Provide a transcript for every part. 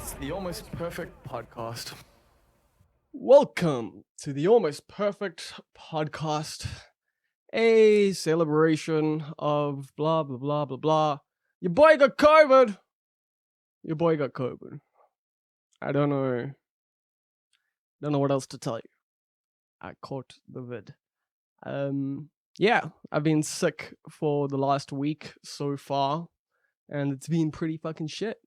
It's the Almost Perfect Podcast. Welcome to the Almost Perfect Podcast, a celebration of blah, blah, blah, blah, blah. Your boy got COVID. I don't know what else to tell you. I caught the vid. Yeah, I've been sick for the last week so far, and it's been pretty fucking shit.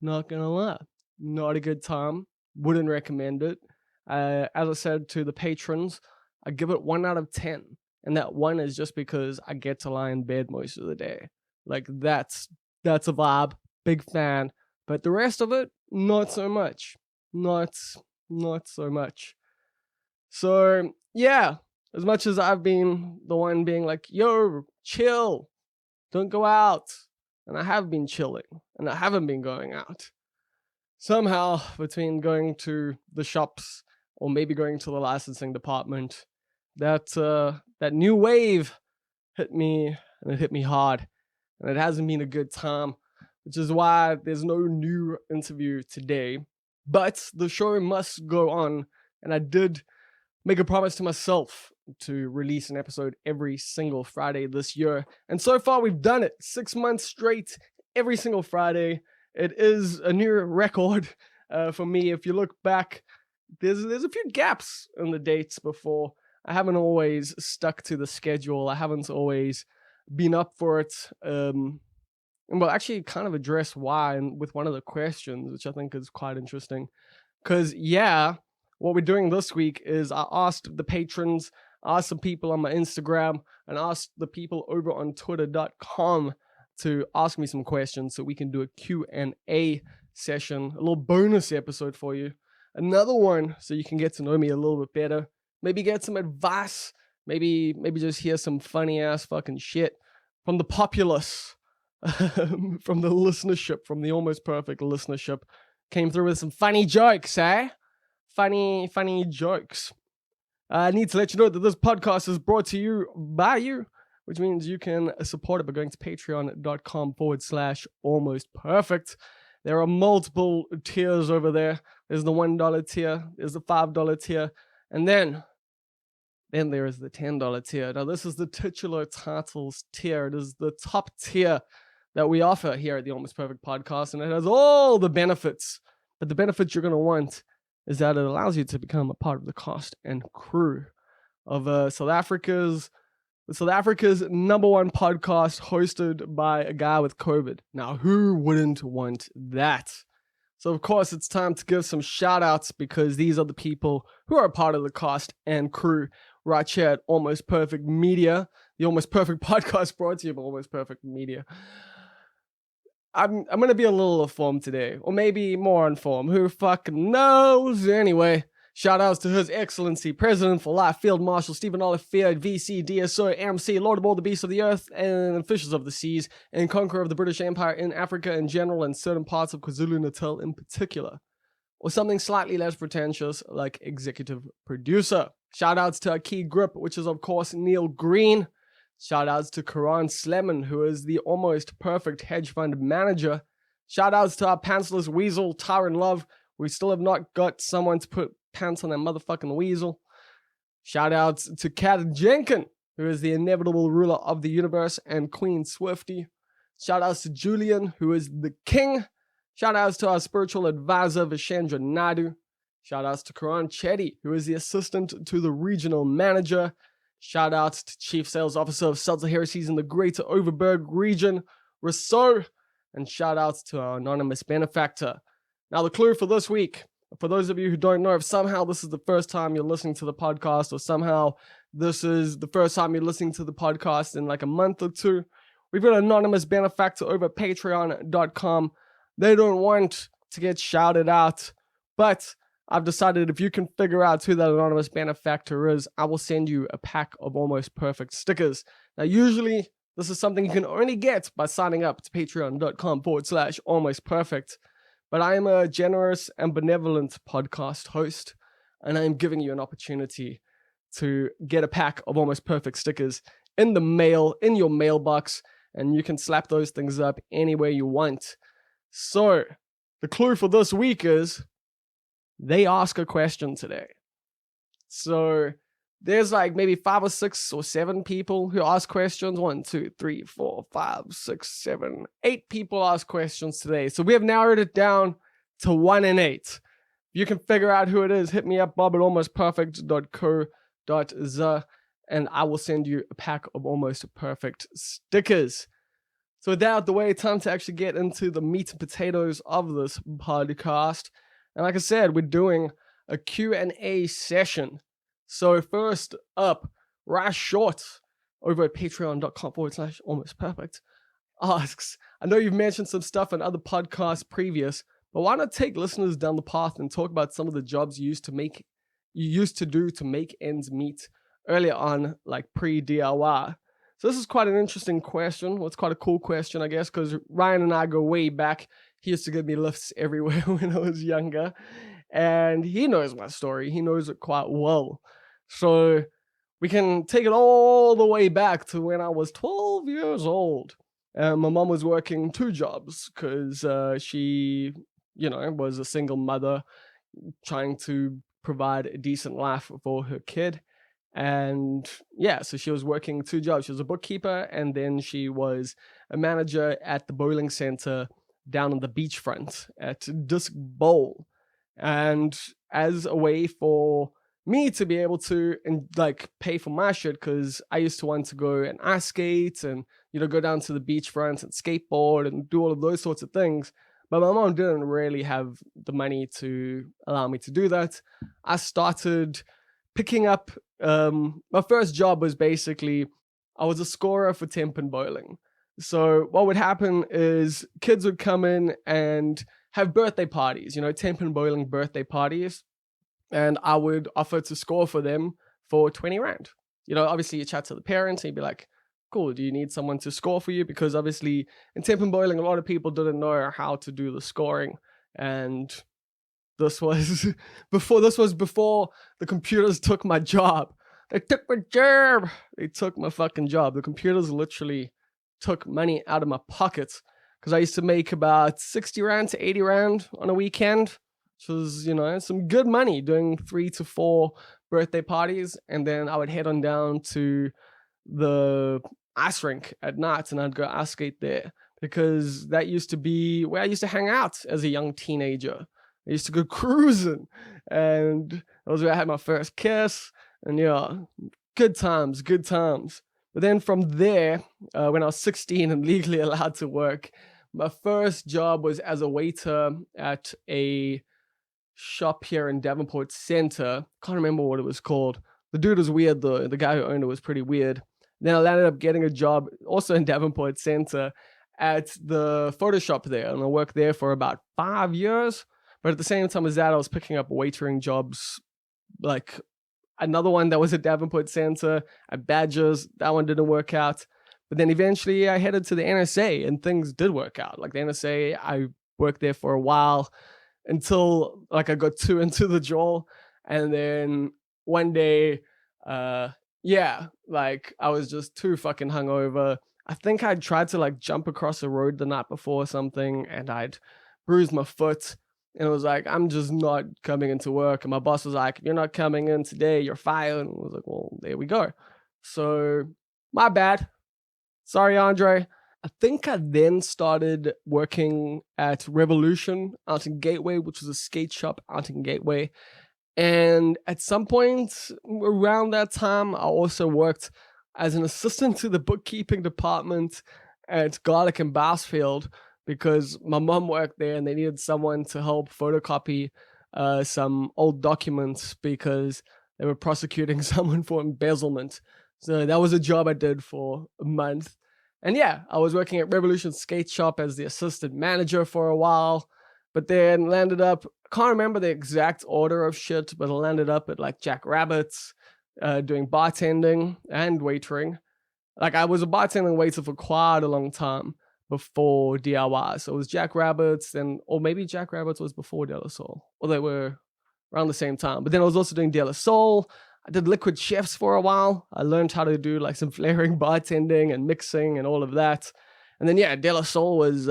Not gonna lie. Not a good time. Wouldn't recommend it. As I said to the patrons, I give it 1 out of 10. And that 1 is just because I get to lie in bed most of the day. Like, that's a vibe. Big fan. But the rest of it, not so much. Not so much. So, yeah. As much as I've been the one being like, yo, chill. Don't go out. And I have been chilling. And I haven't been going out. Somehow, between going to the shops or maybe going to the licensing department, that new wave hit me, and it hit me hard. And it hasn't been a good time, which is why there's no new interview today. But the show must go on, and I did make a promise to myself to release an episode every single Friday this year. And so far, we've done it 6 months straight, every single Friday. It is a new record for me. If you look back, there's a few gaps in the dates before. I haven't always stuck to the schedule. I haven't always been up for it. And we'll actually kind of address why and with one of the questions, which I think is quite interesting. Because, yeah, what we're doing this week is I asked the patrons, asked some people on my Instagram, and asked the people over on twitter.com to ask me some questions so we can do a Q&A session, a little bonus episode for you. Another one so you can get to know me a little bit better. Maybe get some advice. Maybe just hear some funny ass fucking shit from the populace, from the listenership, from the Almost Perfect listenership. Came through with some funny jokes, eh? Funny jokes. I need to let you know that this podcast is brought to you by you, which means you can support it by going to patreon.com/almostperfect. There are multiple tiers over there. There's the $1 tier, there's the $5 tier, and then there is the $10 tier. Now, this is the titular titles tier. It is the top tier that we offer here at the Almost Perfect Podcast, and it has all the benefits. But the benefits you're going to want is that it allows you to become a part of the cast and crew of South Africa's number one podcast hosted by a guy with COVID. Now, who wouldn't want that? So, of course, it's time to give some shout outs because these are the people who are a part of the cast and crew right here at Almost Perfect Media. The Almost Perfect Podcast brought to you by Almost Perfect Media. I'm going to be a little off form today, or maybe more on form. Who fucking knows? Anyway, shout outs to His Excellency, President for Life, Field Marshal Stephen Oliver, VC, DSO, MC, Lord of all the beasts of the earth and fishes of the seas, and conqueror of the British Empire in Africa in general and certain parts of KwaZulu-Natal in particular. Or something slightly less pretentious like executive producer. Shout outs to our key grip, which is of course Neil Green. Shout outs to Karan Sleman, who is the Almost Perfect hedge fund manager. Shout outs to our pantsless weasel, Tyron Love. We still have not got someone to put pants on that motherfucking weasel. Shout outs to Kat Jenkin, who is the inevitable ruler of the universe, and Queen Swifty. Shout outs to Julian, who is the king. Shout outs to our spiritual advisor, Vishendra Naidu. Shout outs to Karan Chetty, who is the assistant to the regional manager. Shout outs to Chief Sales Officer of Seltzer Heresies in the Greater Overberg region, Rousseau. And shout outs to our anonymous benefactor. Now, the clue for this week, for those of you who don't know, if somehow this is the first time you're listening to the podcast, or somehow this is the first time you're listening to the podcast in like a month or two, we've got an anonymous benefactor over at patreon.com. They don't want to get shouted out, but I've decided if you can figure out who that anonymous benefactor is, I will send you a pack of Almost Perfect stickers. Now, usually, this is something you can only get by signing up to patreon.com/almostperfect. But I am a generous and benevolent podcast host, and I am giving you an opportunity to get a pack of Almost Perfect stickers in the mail, in your mailbox, and you can slap those things up anywhere you want. So, the clue for this week is they ask a question today. So there's like maybe 5 or 6 or 7 people who ask questions. 1, 2, 3, 4, 5, 6, 7, 8 people ask questions today. So we have narrowed it down to 1 in 8. If you can figure out who it is, hit me up, bob@almostperfect.co.za, and I will send you a pack of Almost Perfect stickers. So with that out the way, time to actually get into the meat and potatoes of this podcast. And like I said, we're doing a Q&A session. So first up, Rash Short over at patreon.com/almostperfect asks, I know you've mentioned some stuff in other podcasts previous, but why not take listeners down the path and talk about some of the jobs you used to do to make ends meet earlier on, like pre-DIY? So this is quite an interesting question. Well, it's quite a cool question, I guess, because Ryan and I go way back. He used to give me lifts everywhere when I was younger, and he knows my story. He knows it quite well. So we can take it all the way back to when I was 12 years old. My mom was working 2 jobs because she, was a single mother trying to provide a decent life for her kid. And yeah, so she was working 2 jobs. She was a bookkeeper, and then she was a manager at the bowling center down on the beachfront at Disc Bowl. And as a way for me to be able to pay for my shit, because I used to want to go and ice skate and go down to the beachfront and skateboard and do all of those sorts of things. But my mom didn't really have the money to allow me to do that. I started picking up, my first job was basically, I was a scorer for Tempin Bowling. So what would happen is kids would come in and have birthday parties, Tempin Bowling birthday parties. And I would offer to score for them for 20 Rand. Obviously you chat to the parents and you'd be like, cool, do you need someone to score for you? Because obviously in Tempin Bowling, a lot of people didn't know how to do the scoring. And this was before the computers took my job. They took my job. They took my fucking job. The computers literally took money out of my pockets, because I used to make about 60 Rand to 80 Rand on a weekend, which was, some good money doing 3 to 4 birthday parties. And then I would head on down to the ice rink at night and I'd go ice skate there, because that used to be where I used to hang out as a young teenager. I used to go cruising, and that was where I had my first kiss. And yeah, good times. But then from there, when I was 16 and legally allowed to work, my first job was as a waiter at a shop here in Davenport Center. Can't remember what it was called. The dude was weird though. The guy who owned it was pretty weird. Then I ended up getting a job also in Davenport Center at the Photoshop there, and I worked there for about 5 years. But at the same time as that, I was picking up waitering jobs, like another one that was at Davenport Center at Badgers. That one didn't work out. But then eventually I headed to the NSA and things did work out. Like the NSA, I worked there for a while until I got 2 into the jaw. And then one day, I was just too fucking hungover. I think I'd tried to jump across the road the night before or something, and I'd bruised my foot. And it was like, I'm just not coming into work. And my boss was like, if you're not coming in today, you're fired. And I was like, well, there we go. So my bad. Sorry, Andre. I think I then started working at Revolution out in Gateway, which was a skate shop out in Gateway. And at some point around that time, I also worked as an assistant to the bookkeeping department at Garlic and Bassfield, because my mom worked there and they needed someone to help photocopy some old documents because they were prosecuting someone for embezzlement. So that was a job I did for a month. And yeah, I was working at Revolution Skate Shop as the assistant manager for a while, but then landed up, I can't remember the exact order of shit, but I landed up at Jack Rabbit's doing bartending and waitering. I was a bartending waiter for quite a long time before DIY. So it was Jack Rabbit's, or maybe Jack Rabbit's was before De La Soul, or they were around the same time. But then I was also doing De La Soul. I did Liquid Chefs for a while. I learned how to do some flaring bartending and mixing and all of that. And then yeah, De La Soul was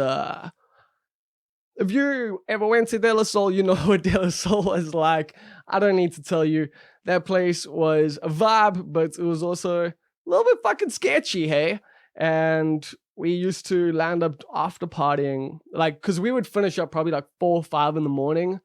If you ever went to De La Soul, you know what De La Soul is like. I don't need to tell you. That place was a vibe, but it was also a little bit fucking sketchy, hey? And we used to land up after partying, like, because we would finish up probably like 4 or 5 in the morning.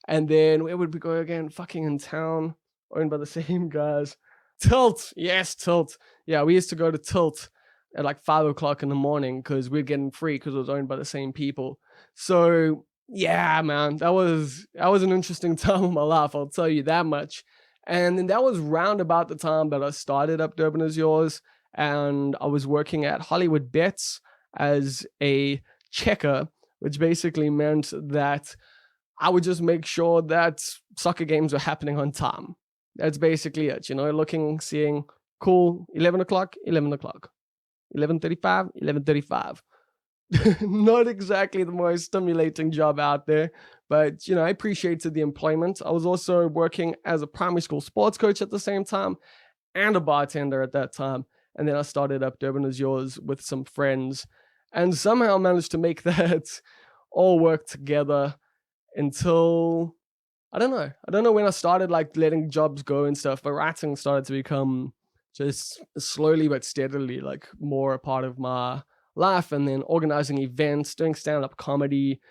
And then we would go again, fucking in town, owned by the same guys. Tilt. Yes, Tilt. Yeah, we used to go to Tilt at like 5 o'clock in the morning because we're getting free because it was owned by the same people. So yeah, man, that was an interesting time of my life. I'll tell you that much. And then that was round about the time that I started Up Durban as Yours, and I was working at Hollywood Bets as a checker, which basically meant that I would just make sure that soccer games were happening on time. That's basically it, looking, seeing, cool, 11 o'clock, 11 o'clock, 11:35, 11:35. Not exactly the most stimulating job out there, but I appreciated the employment. I was also working as a primary school sports coach at the same time and a bartender at that time. And then I started Up Durban as Yours with some friends and somehow managed to make that all work together until I don't know. I don't know when I started like letting jobs go and stuff, but writing started to become just slowly but steadily like more a part of my life. And then organizing events, doing stand-up comedy,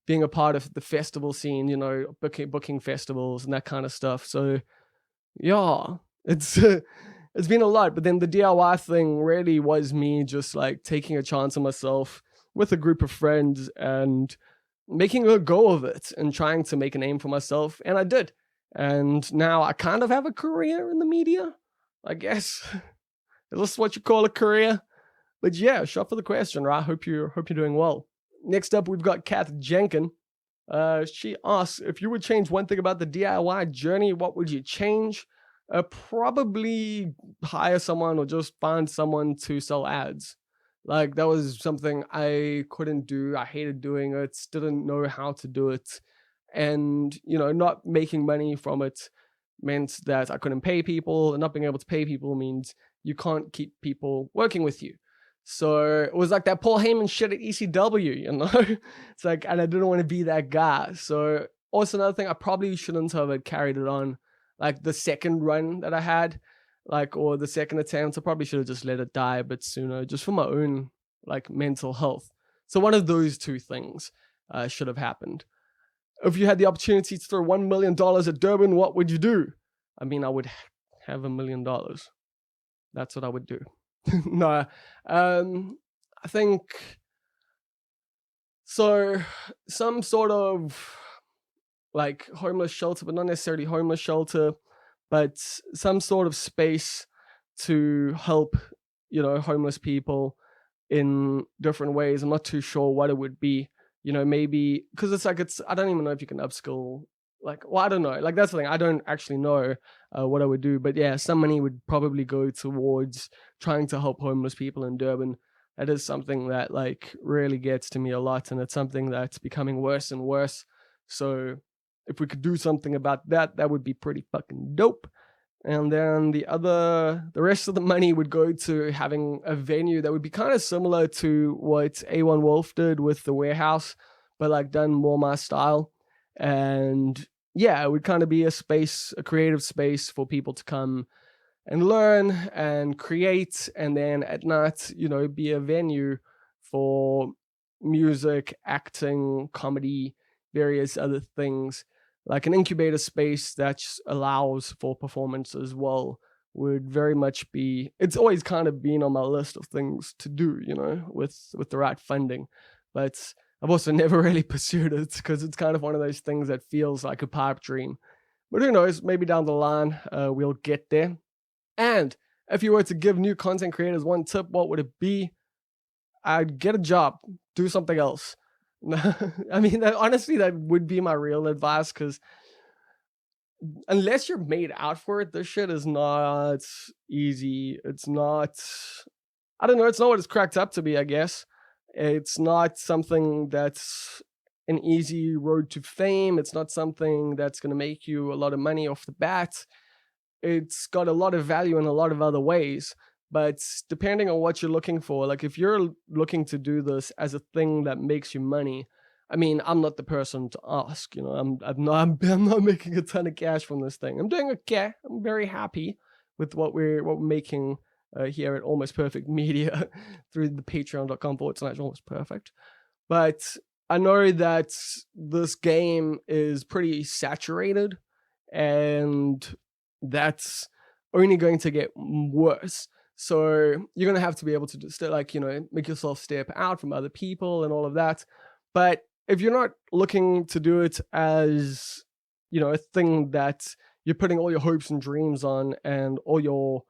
being a part of the festival scene, booking festivals and that kind of stuff. So yeah, it's it's been a lot. But then the DIY thing really was me just like taking a chance on myself with a group of friends and making a go of it and trying to make a name for myself. And I did. And now I kind of have a career in the media, I guess. Is this what you call a career? But yeah, shot for the question, right? Hope you're doing well. Next up, we've got Kath Jenkin. She asks, if you would change one thing about the DIY journey, what would you change? Probably hire someone or just find someone to sell ads. Like that was something I couldn't do. I hated doing it, didn't know how to do it. And, not making money from it meant that I couldn't pay people, and not being able to pay people means you can't keep people working with you. So it was like that Paul Heyman shit at ECW. It's like, and I didn't want to be that guy. So also another thing, I probably shouldn't have carried it on like the second run that I had, like, or the second attempt. I probably should have just let it die a bit sooner, just for my own like mental health. So one of those two things should have happened. If you had the opportunity to throw $1 million at Durban, what would you do? I mean, I would have $1 million. That's what I would do. No, I think so. Some sort of like homeless shelter, but not necessarily homeless shelter, but some sort of space to help, homeless people in different ways. I'm not too sure what it would be, maybe because I don't even know if you can upskill. Like, well, I don't know. Like, that's the thing. I don't actually know what I would do. But yeah, some money would probably go towards trying to help homeless people in Durban. That is something that like really gets to me a lot. And it's something that's becoming worse and worse. So if we could do something about that, that would be pretty fucking dope. And then the rest of the money would go to having a venue that would be kind of similar to what A1 Wolf did with the warehouse, but like done more my style. And yeah, it would kind of be a creative space for people to come and learn and create. And then at night, be a venue for music, acting, comedy, various other things, like an incubator space that allows for performance as well. Would very much be, it's always kind of been on my list of things to do, with the right funding. But I've also never really pursued it because it's kind of one of those things that feels like a pipe dream. But who knows, maybe down the line we'll get there. And if you were to give new content creators one tip, what would it be? I'd get a job, do something else. I mean, honestly, that would be my real advice, because unless you're made out for it, this shit is not easy. It's not, I don't know, it's not what it's cracked up to be, I guess. It's not something that's an easy road to fame. It's not something that's going to make you a lot of money off the bat. It's got a lot of value in a lot of other ways. But depending on what you're looking for, like if you're looking to do this as a thing that makes you money, I mean, I'm not the person to ask. You know, I'm not making a ton of cash from this thing. I'm doing okay. I'm very happy with what we're making here at Almost Perfect Media through the patreon.com/almost perfect. But I know that this game is pretty saturated, and that's only going to get worse. So you're gonna have to be able to just like, you know, make yourself step out from other people and all of that. But if you're not looking to do it as, you know, a thing that you're putting all your hopes and dreams on, and all your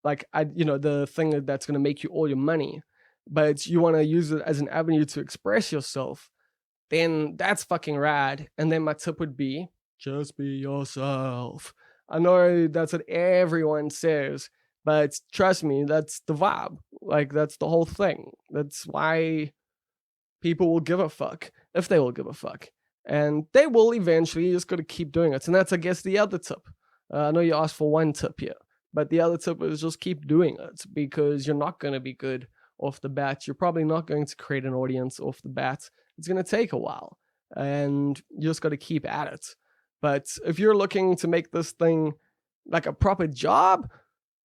like, you know, the thing that's going to make you all your money, but you want to use it as an avenue to express yourself, then that's fucking rad. And then my tip would be just be yourself. I know that's what everyone says, but trust me, that's the vibe. Like, that's the whole thing. That's why people will give a fuck, if they will give a fuck. And they will eventually. You just got to keep doing it. And that's, I guess, the other tip. I know you asked for one tip here, but the other tip is just keep doing it, because you're not going to be good off the bat. You're probably not going to create an audience off the bat. It's going to take a while, and you just got to keep at it. But if you're looking to make this thing like a proper job,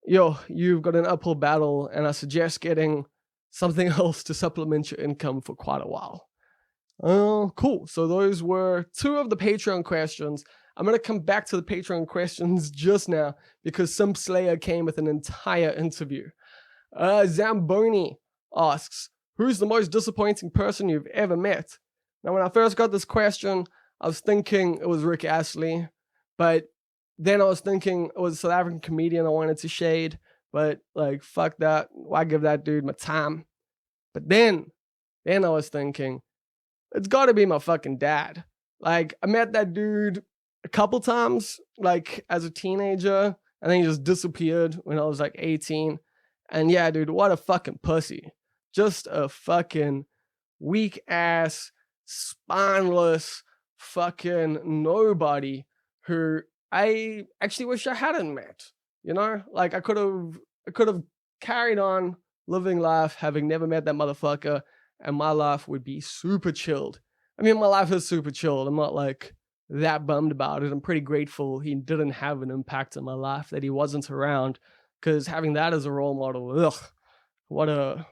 you've got an uphill battle, and I suggest getting something else to supplement your income for quite a while. Cool. So those were two of the Patreon questions. I'm going to come back to the Patreon questions just now, because some Slayer came with an entire interview. Zamboni asks, who's the most disappointing person you've ever met? Now, when I first got this question, I was thinking it was Rick Astley, but then I was thinking it was a South African comedian I wanted to shade, but like, fuck that. Why give that dude my time? But then I was thinking, it's got to be my fucking dad. Like, I met that dude a couple times, like as a teenager, and then he just disappeared when I was like 18. And yeah, dude, what a fucking pussy. Just a fucking weak ass, spineless fucking nobody who I actually wish I hadn't met. You know, like I could have carried on living life having never met that motherfucker, and my life would be super chilled. I mean, my life is super chilled. I'm not like that bummed about it. I'm pretty grateful he didn't have an impact on my life, that he wasn't around, because having that as a role model, ugh, what a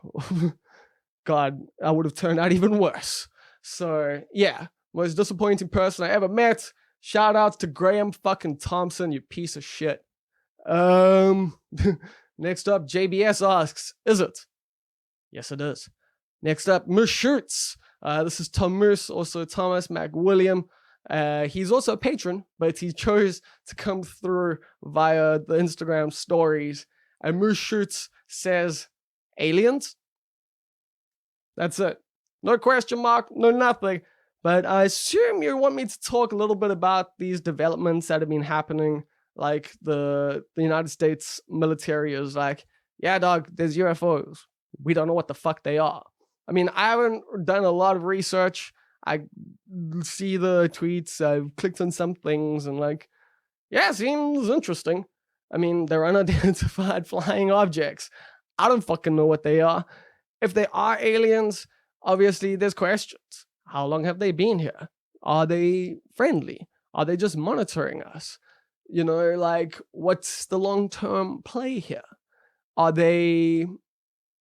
God, I would have turned out even worse. So yeah, most disappointing person I ever met. Shout outs to Graham fucking Thompson, you piece of shit. Next up, JBS asks, is it? Yes, it is. Next up, Moose Shoots. This is Tom Moose, also Thomas McWilliam. He's also a patron, but he chose to come through via the Instagram stories. And Moose Shoots says, aliens? That's it. No question mark, no nothing. But I assume you want me to talk a little bit about these developments that have been happening. Like the United States military is like, yeah, dog, there's UFOs. We don't know what the fuck they are. I mean, I haven't done a lot of research. I see the tweets, I've clicked on some things, and like, yeah, seems interesting. I mean, they're unidentified flying objects. I don't fucking know what they are. If they are aliens, obviously there's questions. How long have they been here? Are they friendly? Are they just monitoring us? You know, like, what's the long-term play here? Are they,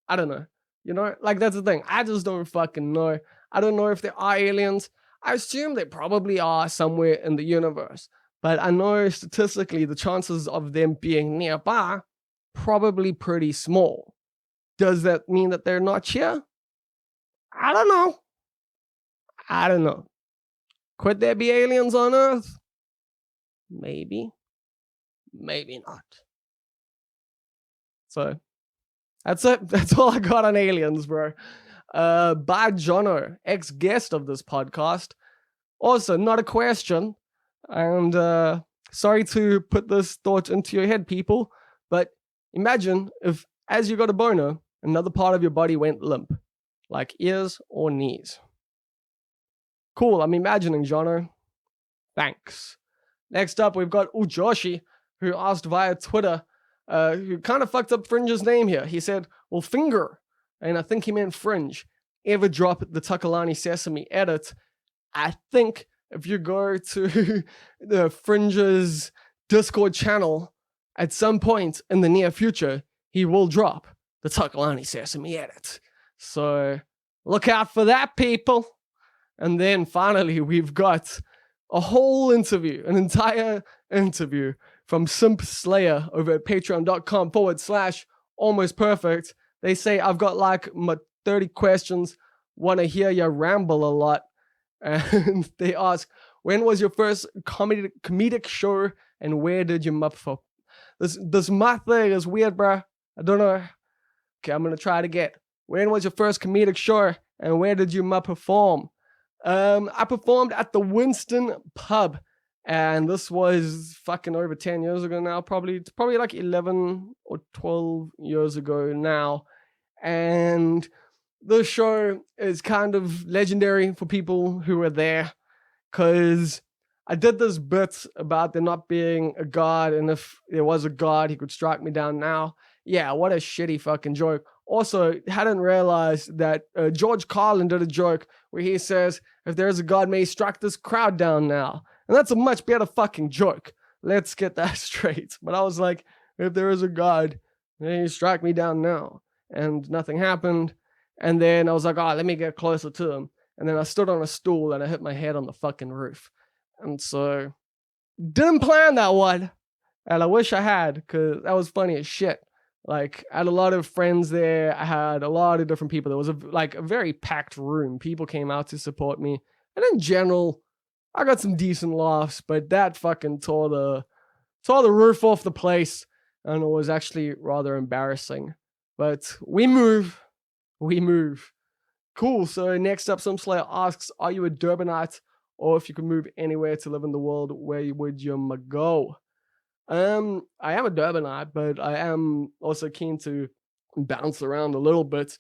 I don't know. You know, like, that's the thing. I just don't fucking know. I don't know if there are aliens. I assume they probably are somewhere in the universe. But I know statistically the chances of them being nearby probably pretty small. Does that mean that they're not here? I don't know. I don't know. Could there be aliens on Earth? Maybe. Maybe not. So that's it. That's all I got on aliens, bro. By Jono, ex-guest of this podcast. Also, not a question. And sorry to put this thought into your head, people, but imagine if, as you got a boner, another part of your body went limp, like ears or knees. Cool, I'm imagining, Jono. Thanks. Next up, we've got Ujoshi, who asked via Twitter, who kind of fucked up Fringe's name here. He said, well, finger, and I think he meant fringe. ever drop the Takalani Sesame edit. I think if you go to the Fringe's Discord channel at some point in the near future, he will drop the Takalani Sesame edit. So look out for that, people. And then finally, we've got a whole interview, an entire interview from Simp Slayer over at patreon.com/almost perfect. They say, I've got like 30 questions, want to hear you ramble a lot. And they ask, when was your first comedic show and where did you mup for? This math thing is weird, bro. I don't know. Okay, I'm going to try to get. When was your first comedic show and where did you mup perform? I performed at the Winston Pub, and this was fucking over 10 years ago now, probably like 11 or 12 years ago now. And the show is kind of legendary for people who were there, because I did this bit about there not being a god, and if there was a god, he could strike me down now. Yeah, what a shitty fucking joke. Also, hadn't realized that George Carlin did a joke where he says, if there is a god, may he strike this crowd down now. And that's a much better fucking joke. Let's get that straight. But I was like, if there is a god, may he strike me down now. And nothing happened. And then I was like, let me get closer to him. And then I stood on a stool and I hit my head on the fucking roof. And so, didn't plan that one. And I wish I had, because that was funny as shit. Like, I had a lot of friends there. I had a lot of different people. There was a very packed room. People came out to support me. And in general, I got some decent laughs, but that fucking tore the roof off the place. And it was actually rather embarrassing. But we move. Cool. So next up, Some Slayer asks, are you a Durbanite? Or if you could move anywhere to live in the world, where would you go? I am a Durbanite, but I am also keen to bounce around a little bit.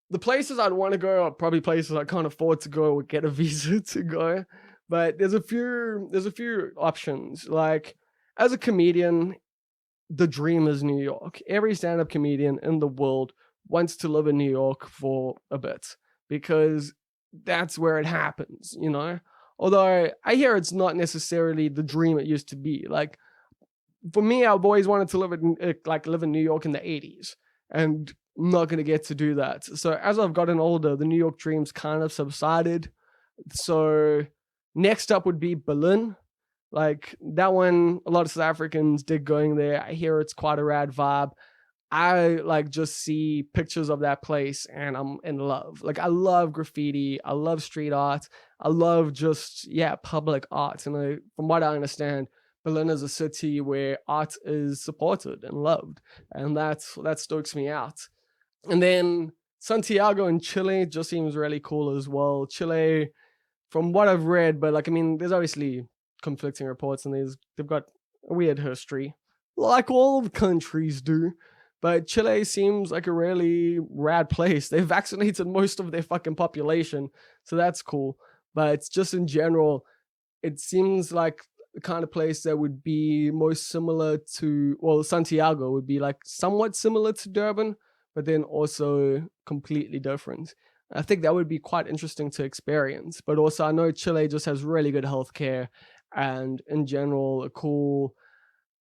The places I'd want to go are probably places I can't afford to go or get a visa to go. But there's a few options. Like, as a comedian, the dream is New York. Every stand-up comedian in the world wants to live in New York for a bit, because that's where it happens, you know? Although I hear it's not necessarily the dream it used to be. Like, for me, I've always wanted to live in New York in the 80s, and I'm not going to get to do that. So as I've gotten older, the New York dreams kind of subsided. So next up would be Berlin. Like, that one, a lot of South Africans dig going there. I hear it's quite a rad vibe. I just see pictures of that place and I'm in love. Like, I love graffiti. I love street art. I love public art. And from what I understand, Berlin is a city where art is supported and loved. And that stokes me out. And then Santiago in Chile just seems really cool as well. Chile, from what I've read, but there's obviously conflicting reports, and they've got a weird history, like all the countries do. But Chile seems like a really rad place. They've vaccinated most of their fucking population, so that's cool. But just in general, it seems like the kind of place that would be most similar to, Santiago would be like somewhat similar to Durban, but then also completely different. I think that would be quite interesting to experience. But also, I know Chile just has really good healthcare and, in general, a cool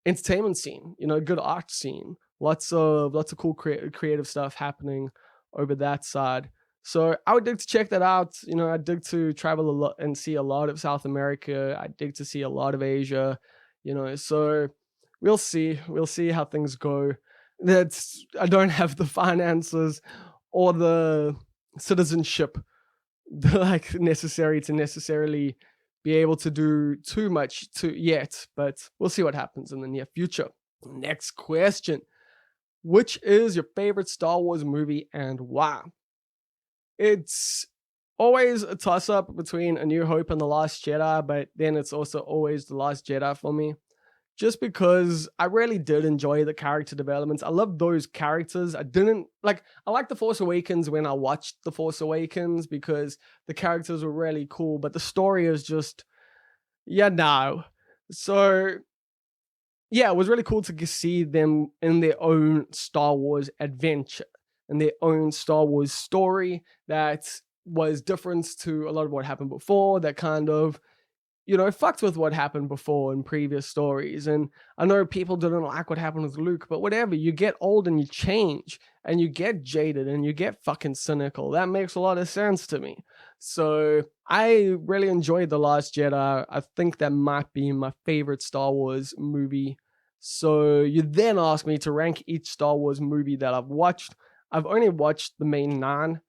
entertainment scene, a good art scene. Lots of cool creative stuff happening over that side. So I would dig to check that out. I dig to travel a lot and see a lot of South America. I dig to see a lot of Asia. So we'll see. We'll see how things go. I don't have the finances or the citizenship necessary to necessarily be able to do too much yet, but we'll see what happens in the near future. Next question. Which is your favorite Star Wars movie and why? It's always a toss-up between A New Hope and The Last Jedi, but then it's also always The Last Jedi for me. Just because I really did enjoy the character developments. I love those characters. I like The Force Awakens when I watched The Force Awakens because the characters were really cool, but the story is just, So, yeah, it was really cool to see them in their own Star Wars adventure. in their own Star Wars story that was different to a lot of what happened before, that kind of, fucked with what happened before in previous stories. And I know people didn't like what happened with Luke, but whatever, you get old and you change and you get jaded and you get fucking cynical. That makes a lot of sense to me. So I really enjoyed The Last Jedi. I think that might be my favorite Star Wars movie. So you then ask me to rank each Star Wars movie that I've watched. I've only watched the main 9,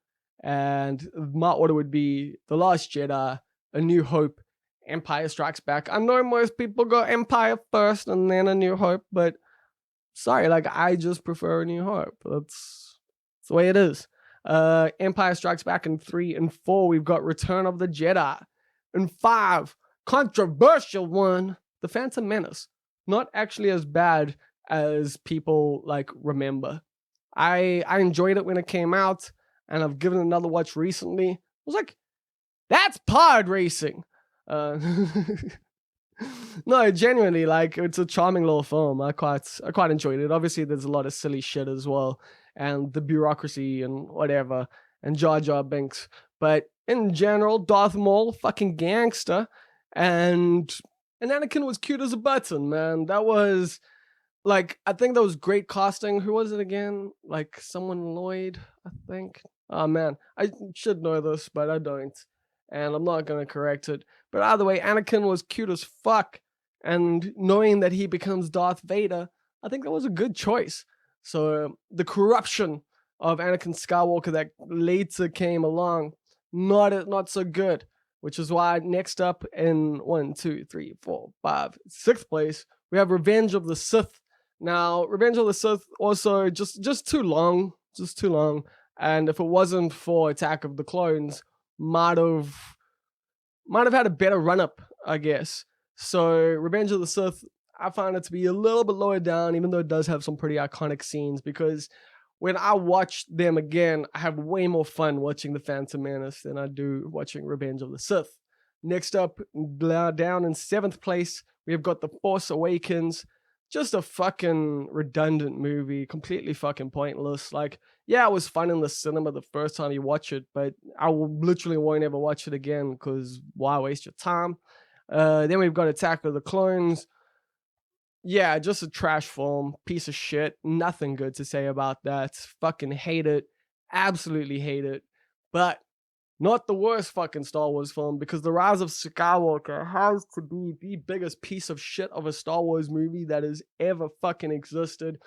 and my order would be The Last Jedi, A New Hope, Empire Strikes Back. I know most people go Empire first and then A New Hope, but sorry, like I just prefer A New Hope. That's the way it is. Empire Strikes Back in 3 and 4. We've got Return of the Jedi. In 5, controversial one, The Phantom Menace. Not actually as bad as people like remember. I enjoyed it when it came out, and I've given it another watch recently. I was like, that's pod racing. No, genuinely, like it's a charming little film. I quite enjoyed it. Obviously, there's a lot of silly shit as well, and the bureaucracy and whatever, and Jar Jar Binks. But in general, Darth Maul, fucking gangster, and Anakin was cute as a button, man. That was like, I think that was great casting. Who was it again? Like someone Lloyd, I think. Oh man, I should know this, but I don't, and I'm not gonna correct it. But either way, Anakin was cute as fuck, and knowing that he becomes Darth Vader, I think that was a good choice. So the corruption of Anakin Skywalker that later came along, not so good. Which is why next up in 1, 2, 3, 4, 5, 6th place, we have Revenge of the Sith. Now, Revenge of the Sith also just too long, and if it wasn't for Attack of the Clones, might have had a better run-up, I guess. So Revenge of the Sith, I find it to be a little bit lower down, even though it does have some pretty iconic scenes, because when I watch them again, I have way more fun watching The Phantom Menace than I do watching Revenge of the Sith. Next up, down in 7th place, we have got The Force Awakens. Just a fucking redundant movie, completely fucking pointless. Like, yeah, it was fun in the cinema the first time you watch it, but I literally won't ever watch it again, because why waste your time? Then we've got Attack of the Clones. Yeah, just a trash film, piece of shit. Nothing good to say about that. Fucking hate it. Absolutely hate it. But not the worst fucking Star Wars film, because The Rise of Skywalker has to be the biggest piece of shit of a Star Wars movie that has ever fucking existed.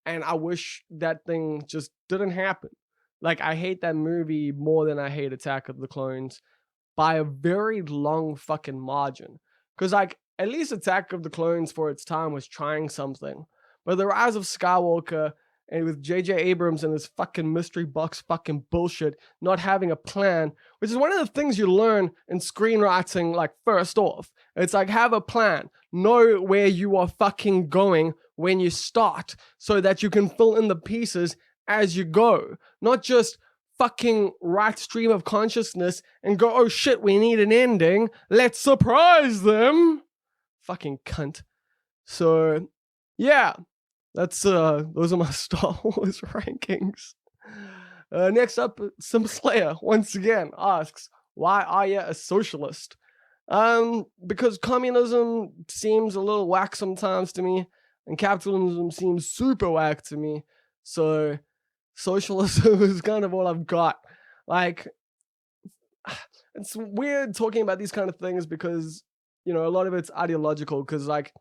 And I wish that thing just didn't happen. Like, I hate that movie more than I hate Attack of the Clones by a very long fucking margin. Because, like, at least Attack of the Clones for its time was trying something. But The Rise of Skywalker, and with J.J. Abrams and his fucking mystery box fucking bullshit, not having a plan, which is one of the things you learn in screenwriting, like, first off. It's like, have a plan. Know where you are fucking going when you start, so that you can fill in the pieces as you go. Not just fucking right stream of consciousness and go, oh shit, we need an ending. Let's surprise them. Fucking cunt. So, yeah. That's those are my Star Wars rankings. Next up, Sim Slayer once again asks, why are you a socialist? Because communism seems a little whack sometimes to me, and capitalism seems super whack to me. So socialism is kind of all I've got. Like, it's weird talking about these kind of things because, a lot of it's ideological, because like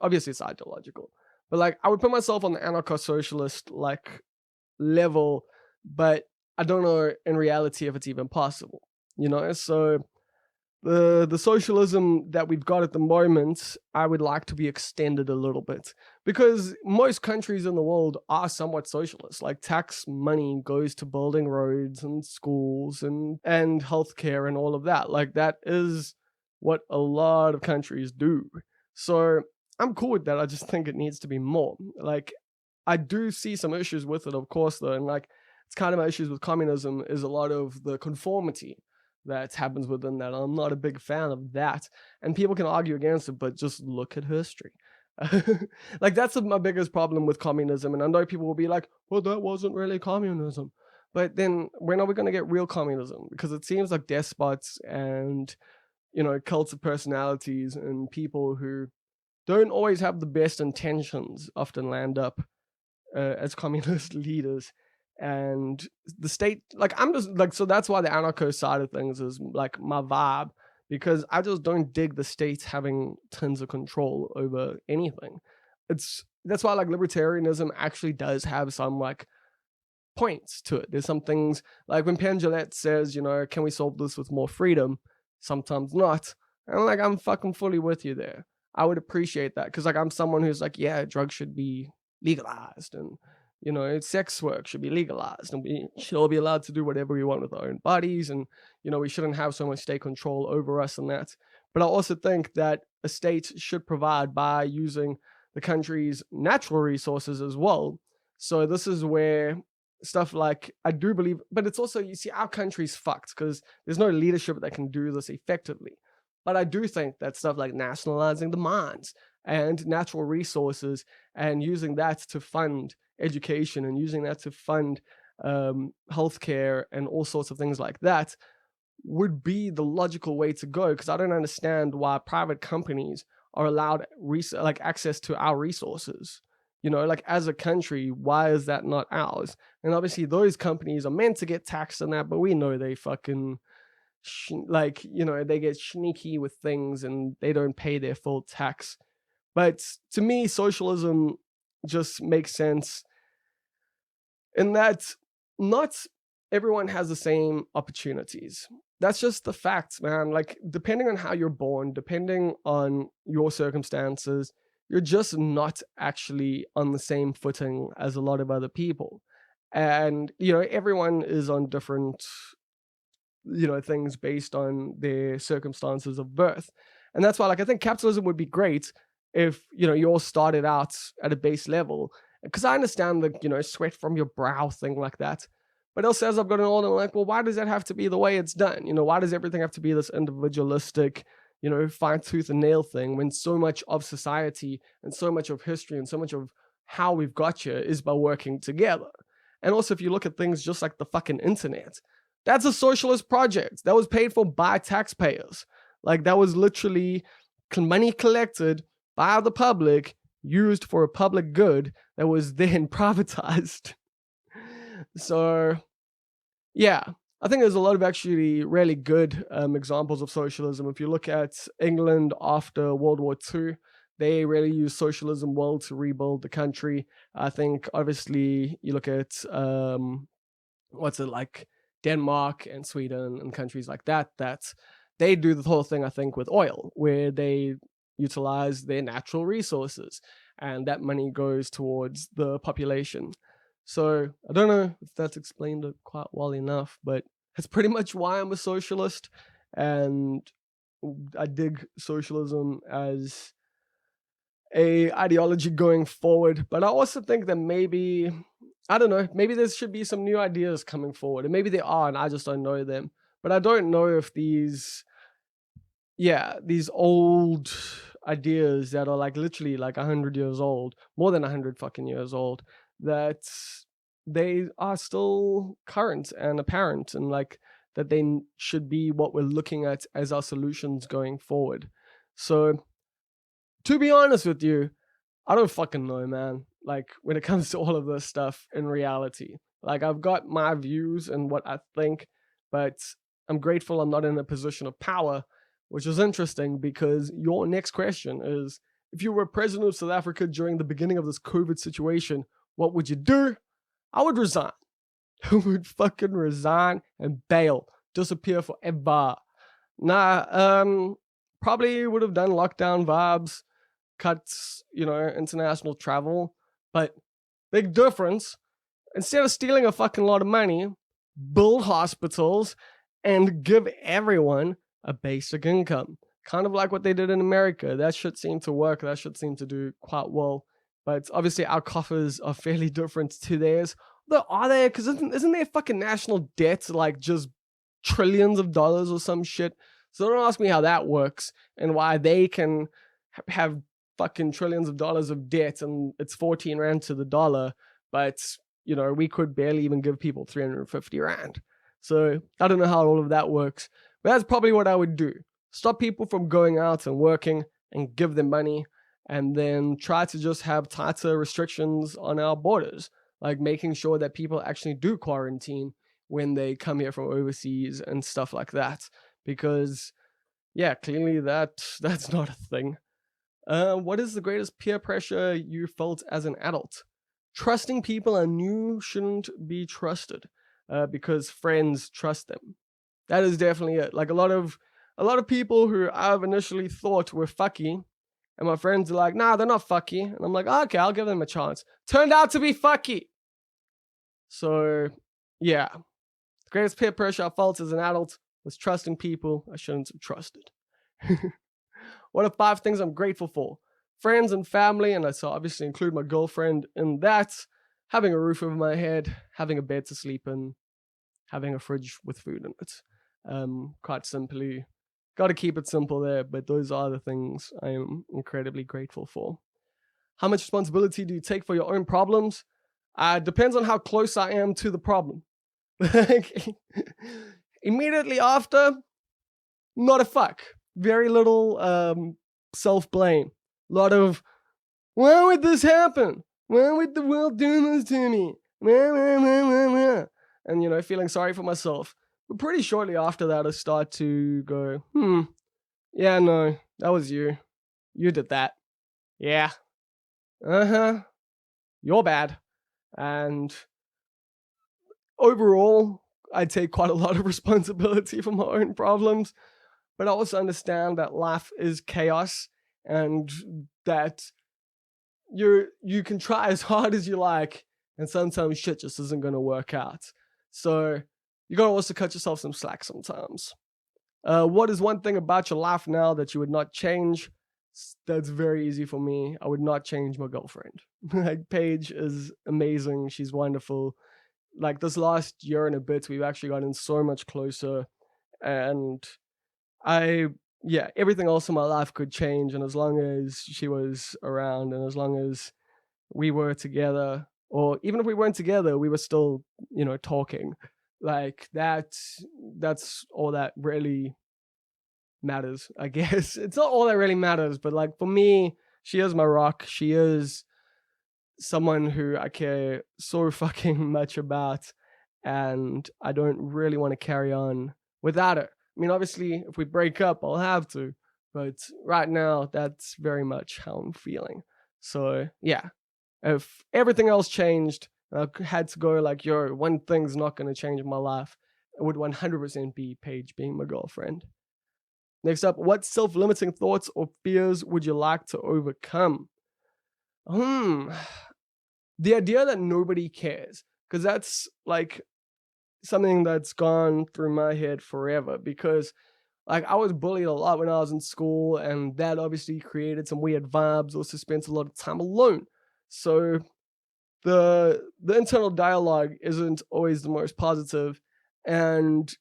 obviously it's ideological, but like I would put myself on the anarcho-socialist like level, but I don't know in reality if it's even possible, so the socialism that we've got at the moment, I would like to be extended a little bit, because most countries in the world are somewhat socialist. Like, tax money goes to building roads and schools and healthcare and all of that. Like, that is what a lot of countries do. So I'm cool with that. I just think it needs to be more. Like, I do see some issues with it, of course, though. And like, it's kind of my issues with communism is a lot of the conformity that happens within that. I'm not a big fan of that. And people can argue against it, but just look at history. Like that's my biggest problem with communism. And I know people will be like, well, that wasn't really communism. But then when are we going to get real communism? Because it seems like despots and, cults of personalities and people who don't always have the best intentions often land up as communist leaders. And the state, like, I'm just like, so that's why the anarcho side of things is like my vibe, because I just don't dig the states having tons of control over anything. That's why like libertarianism actually does have some like points to it. There's some things like when Penn says, can we solve this with more freedom? Sometimes not. And like, I'm fucking fully with you there. I would appreciate that because like I'm someone who's like, yeah, drugs should be legalized and sex work should be legalized and we should all be allowed to do whatever we want with our own bodies and we shouldn't have so much state control over us and that. But I also think that a state should provide by using the country's natural resources as well. So this is where stuff like I do believe, but it's also, you see, our country's fucked because there's no leadership that can do this effectively. But I do think that stuff like nationalizing the mines and natural resources and using that to fund education and using that to fund healthcare and all sorts of things like that would be the logical way to go, because I don't understand why private companies are allowed like access to our resources. Like as a country, why is that not ours? And obviously those companies are meant to get taxed on that, but we know they fucking they get sneaky with things and they don't pay their full tax. But to me, socialism just makes sense in that not everyone has the same opportunities. That's just the facts, man. Like, depending on how you're born, depending on your circumstances, you're just not actually on the same footing as a lot of other people. And, everyone is on different, things based on their circumstances of birth. And that's why, like, I think capitalism would be great if, you all started out at a base level. Because I understand the, sweat from your brow thing like that. But also, as I've gotten older, I'm like, well, why does that have to be the way it's done? Why does everything have to be this individualistic, fine tooth and nail thing when so much of society and so much of history and so much of how we've got here is by working together? And also, if you look at things just like the fucking internet, that's a socialist project that was paid for by taxpayers. Like, that was literally money collected by the public, used for a public good that was then privatized. So, yeah, I think there's a lot of actually really good examples of socialism. If you look at England after World War II, they really used socialism well to rebuild the country. I think, obviously, you look at, Denmark and Sweden and countries like that, they do the whole thing, I think, with oil, where they utilize their natural resources, and that money goes towards the population. So I don't know if that's explained it quite well enough, but that's pretty much why I'm a socialist, and I dig socialism as a ideology going forward. But I also think that maybe, I don't know, maybe there should be some new ideas coming forward, and maybe there are, and I just don't know them. But I don't know if these old ideas that are like literally like 100 years old, more than 100 fucking years old, that they are still current and apparent, and like that they should be what we're looking at as our solutions going forward. So, to be honest with you, I don't fucking know, man. Like, when it comes to all of this stuff in reality, like, I've got my views and what I think, but I'm grateful I'm not in a position of power, which is interesting because your next question is, if you were president of South Africa during the beginning of this COVID situation, what would you do? I would resign. I would fucking resign and bail, disappear forever. Probably would have done lockdown vibes, cuts, international travel, but big difference. Instead of stealing a fucking lot of money, build hospitals and give everyone a basic income. Kind of like what they did in America. That shit seemed to work. That shit seemed to do quite well. But obviously our coffers are fairly different to theirs. Though, are they? Because isn't their fucking national debt like just trillions of dollars or some shit? So don't ask me how that works and why they can have fucking trillions of dollars of debt and it's 14 rand to the dollar, but we could barely even give people 350 rand. So I don't know how all of that works, but that's probably what I would do. Stop people from going out and working and give them money, and then try to just have tighter restrictions on our borders, like making sure that people actually do quarantine when they come here from overseas and stuff like that. Because, yeah, clearly that's not a thing. What is the greatest peer pressure you felt as an adult? Trusting people I knew shouldn't be trusted, because friends trust them. That is definitely it. Like a lot of people who I've initially thought were fucky, and my friends are like, nah, they're not fucky. And I'm like, oh, okay, I'll give them a chance. Turned out to be fucky. So, yeah. The greatest peer pressure I felt as an adult was trusting people I shouldn't have trusted. What are 5 things I'm grateful for? Friends and family, and I so obviously include my girlfriend in that. Having a roof over my head, having a bed to sleep in, having a fridge with food in it. Quite simply, got to keep it simple there, but those are the things I am incredibly grateful for. How much responsibility do you take for your own problems? Depends on how close I am to the problem. Immediately after, not a fuck. Very little self-blame. A lot of, why would this happen? Why would the world do this to me? And, feeling sorry for myself. But pretty shortly after that, I start to go, yeah, no, that was you. You did that. Yeah. You're bad. And overall, I take quite a lot of responsibility for my own problems. But I also understand that life is chaos and that you can try as hard as you like, and sometimes shit just isn't going to work out. So you got to also cut yourself some slack sometimes. What is one thing about your life now that you would not change? That's very easy for me. I would not change my girlfriend. Like, Paige is amazing. She's wonderful. Like, this last year and a bit, we've actually gotten so much closer, and everything else in my life could change, and as long as she was around, and as long as we were together, or even if we weren't together, we were still, talking. Like, that's all that really matters, I guess. It's not all that really matters, but like for me, she is my rock. She is someone who I care so fucking much about, and I don't really want to carry on without her. I mean, obviously, if we break up, I'll have to, but right now, that's very much how I'm feeling. So, yeah, if everything else changed, I had to go like, yo, one thing's not going to change in my life, it would 100% be Paige being my girlfriend. Next up, what self-limiting thoughts or fears would you like to overcome? The idea that nobody cares, because that's like something that's gone through my head forever, because like I was bullied a lot when I was in school, and that obviously created some weird vibes. Also spent a lot of time alone. So the internal dialogue isn't always the most positive, and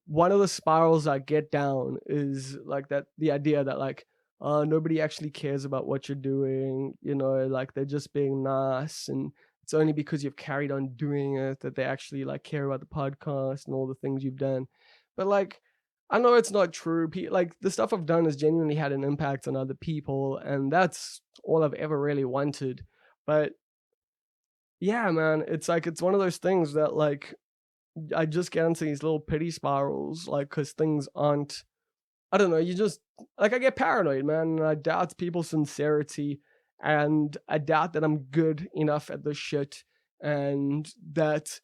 one of the spirals I get down is like that the idea that like nobody actually cares about what you're doing, like they're just being nice, and it's only because you've carried on doing it that they actually like care about the podcast and all the things you've done. But like, I know it's not true. Like, the stuff I've done has genuinely had an impact on other people, and that's all I've ever really wanted. But yeah, man, it's like, it's one of those things that like I just get into these little pity spirals, like, because things aren't, I don't know, you just, like, I get paranoid, man, and I doubt people's sincerity, and I doubt that I'm good enough at this shit, and that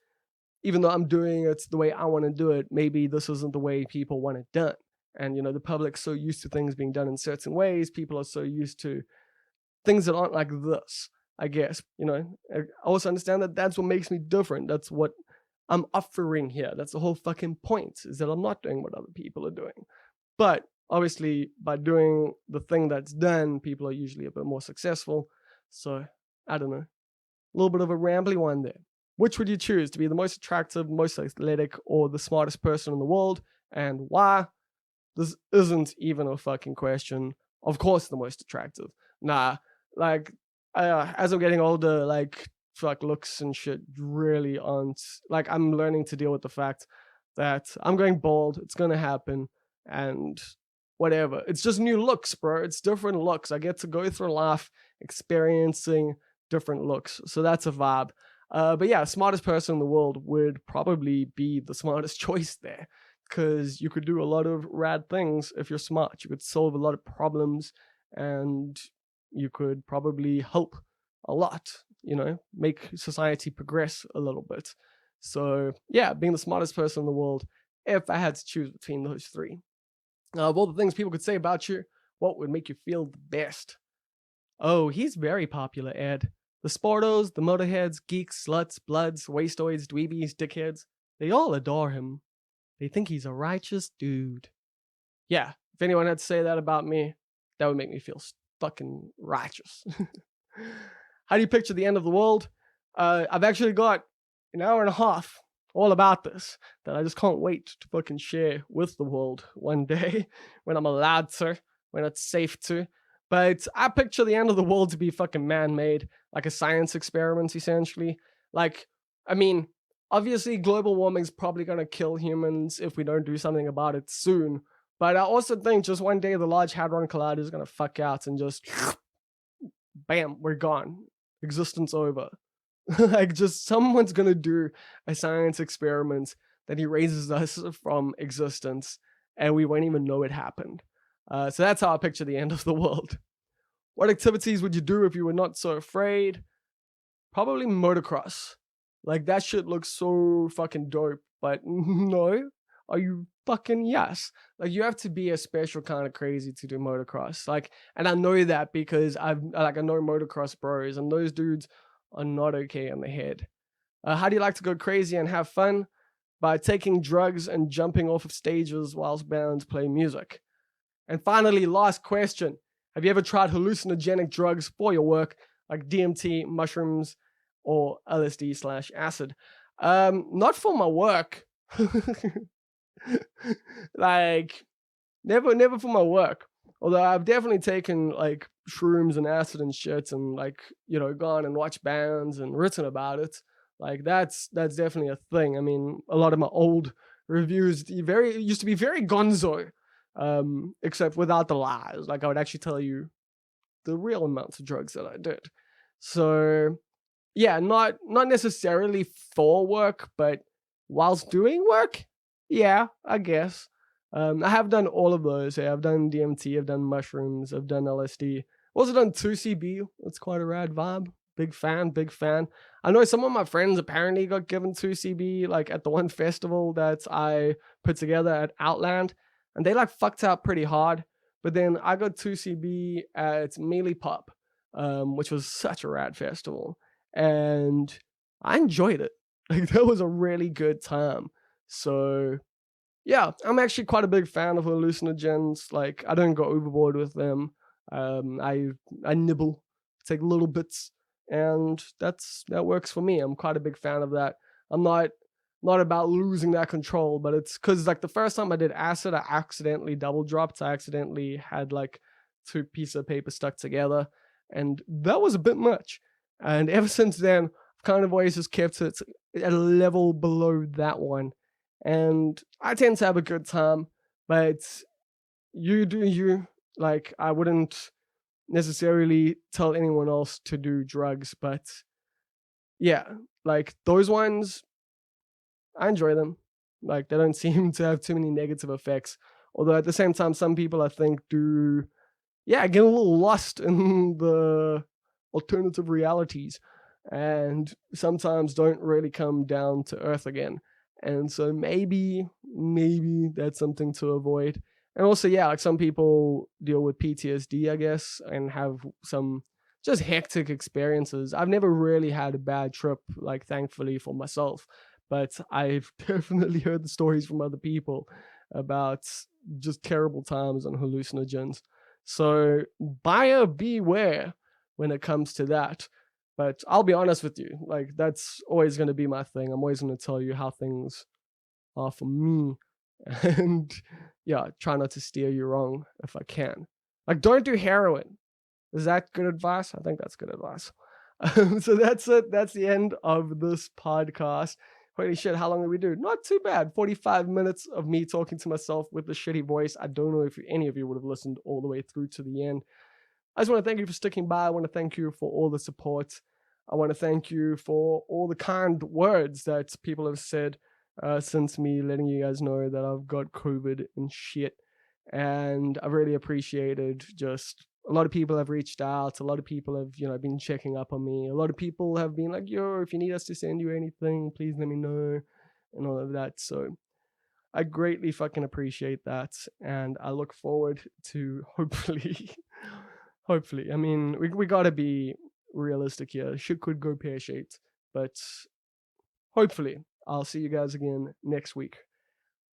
even though I'm doing it the way I want to do it, maybe this isn't the way people want it done. And, the public's so used to things being done in certain ways, people are so used to things that aren't like this, I guess, I also understand that that's what makes me different. That's what I'm offering here. That's the whole fucking point, is that I'm not doing what other people are doing. But obviously, by doing the thing that's done, people are usually a bit more successful. So, I don't know. A little bit of a rambly one there. Which would you choose, to be the most attractive, most athletic, or the smartest person in the world? And why? This isn't even a fucking question. Of course, the most attractive. Nah, like as I'm getting older, like fuck looks and shit really aren't like I'm learning to deal with the fact that I'm going bald. It's gonna happen, and whatever. It's just new looks, bro. It's different looks. I get to go through life experiencing different looks, so that's a vibe. But yeah, smartest person in the world would probably be the smartest choice there, because you could do a lot of rad things if you're smart. You could solve a lot of problems, and you could probably help a lot, make society progress a little bit. So, yeah, being the smartest person in the world, if I had to choose between those three. Of all the things people could say about you, what would make you feel the best? Oh, he's very popular, Ed. The sportos, the motorheads, geeks, sluts, bloods, wastoids, dweebies, dickheads, they all adore him. They think he's a righteous dude. Yeah, if anyone had to say that about me, that would make me feel fucking righteous. How do you picture the end of the world? I've actually got an hour and a half all about this that I just can't wait to fucking share with the world one day when I'm allowed to, when it's safe to. But I picture the end of the world to be fucking man-made, like a science experiment, essentially. Like, I mean, obviously global warming's probably gonna kill humans if we don't do something about it soon. But I also think just one day the Large Hadron Collider is gonna fuck out and just bam, we're gone. Existence over. Like just someone's gonna do a science experiment that erases us from existence and we won't even know it happened. So that's how I picture the end of the world. What activities would you do if you were not so afraid? Probably motocross. Like that shit looks so fucking dope, but no. Are you fucking yes? Like you have to be a special kind of crazy to do motocross. Like, and I know that because I know motocross bros, and those dudes are not okay in the head. How do you like to go crazy and have fun? By taking drugs and jumping off of stages whilst bands play music. And finally, last question. Have you ever tried hallucinogenic drugs for your work, like DMT, mushrooms, or LSD slash acid? Not for my work. Like, never for my work. Although I've definitely taken like shrooms and acid and shit and like, gone and watched bands and written about it. Like that's definitely a thing. I mean, a lot of my old reviews used to be very gonzo, except without the lies. Like I would actually tell you the real amounts of drugs that I did. So yeah, not necessarily for work, but whilst doing work, yeah, I guess. I have done all of those. I've done DMT, I've done mushrooms, I've done LSD. Also done 2CB. It's quite a rad vibe. Big fan, big fan. I know some of my friends apparently got given 2CB like at the one festival that I put together at Outland, and they like fucked out pretty hard. But then I got 2CB at Mealy Pop, which was such a rad festival, and I enjoyed it. Like that was a really good time. So yeah, I'm actually quite a big fan of hallucinogens. Like I don't go overboard with them. I nibble, take little bits, and that works for me. I'm quite a big fan of that. I'm not about losing that control, but it's because like the first time I did acid, I accidentally double dropped. I accidentally had like two pieces of paper stuck together, and that was a bit much. And ever since then, I've kind of always just kept it at a level below that one. And I tend to have a good time, but you do you. Like I wouldn't necessarily tell anyone else to do drugs, but yeah, like those ones, I enjoy them. Like they don't seem to have too many negative effects. Although at the same time, some people I think do, yeah, get a little lost in the alternative realities and sometimes don't really come down to earth again. And so maybe that's something to avoid. And also, yeah, like some people deal with PTSD, I guess, and have some just hectic experiences. I've never really had a bad trip, like thankfully for myself, but I've definitely heard the stories from other people about just terrible times on hallucinogens. So buyer beware when it comes to that. But I'll be honest with you, like that's always going to be my thing. I'm always going to tell you how things are for me, and yeah, try not to steer you wrong if I can. Like, don't do heroin. Is that good advice? I think that's good advice. So that's it. That's the end of this podcast. Holy shit, how long did we do? Not too bad. 45 minutes of me talking to myself with the shitty voice. I don't know if any of you would have listened all the way through to the end. I just want to thank you for sticking by. I want to thank you for all the support. I want to thank you for all the kind words that people have said since me letting you guys know that I've got COVID and shit. And I really appreciated just a lot of people have reached out. A lot of people have, been checking up on me. A lot of people have been like, yo, if you need us to send you anything, please let me know and all of that. So I greatly fucking appreciate that. And I look forward to hopefully, I mean, we got to be realistic here. Shit could go pear-shaped, but hopefully I'll see you guys again next week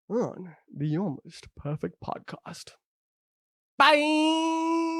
on the Almost Perfect Podcast. Bye!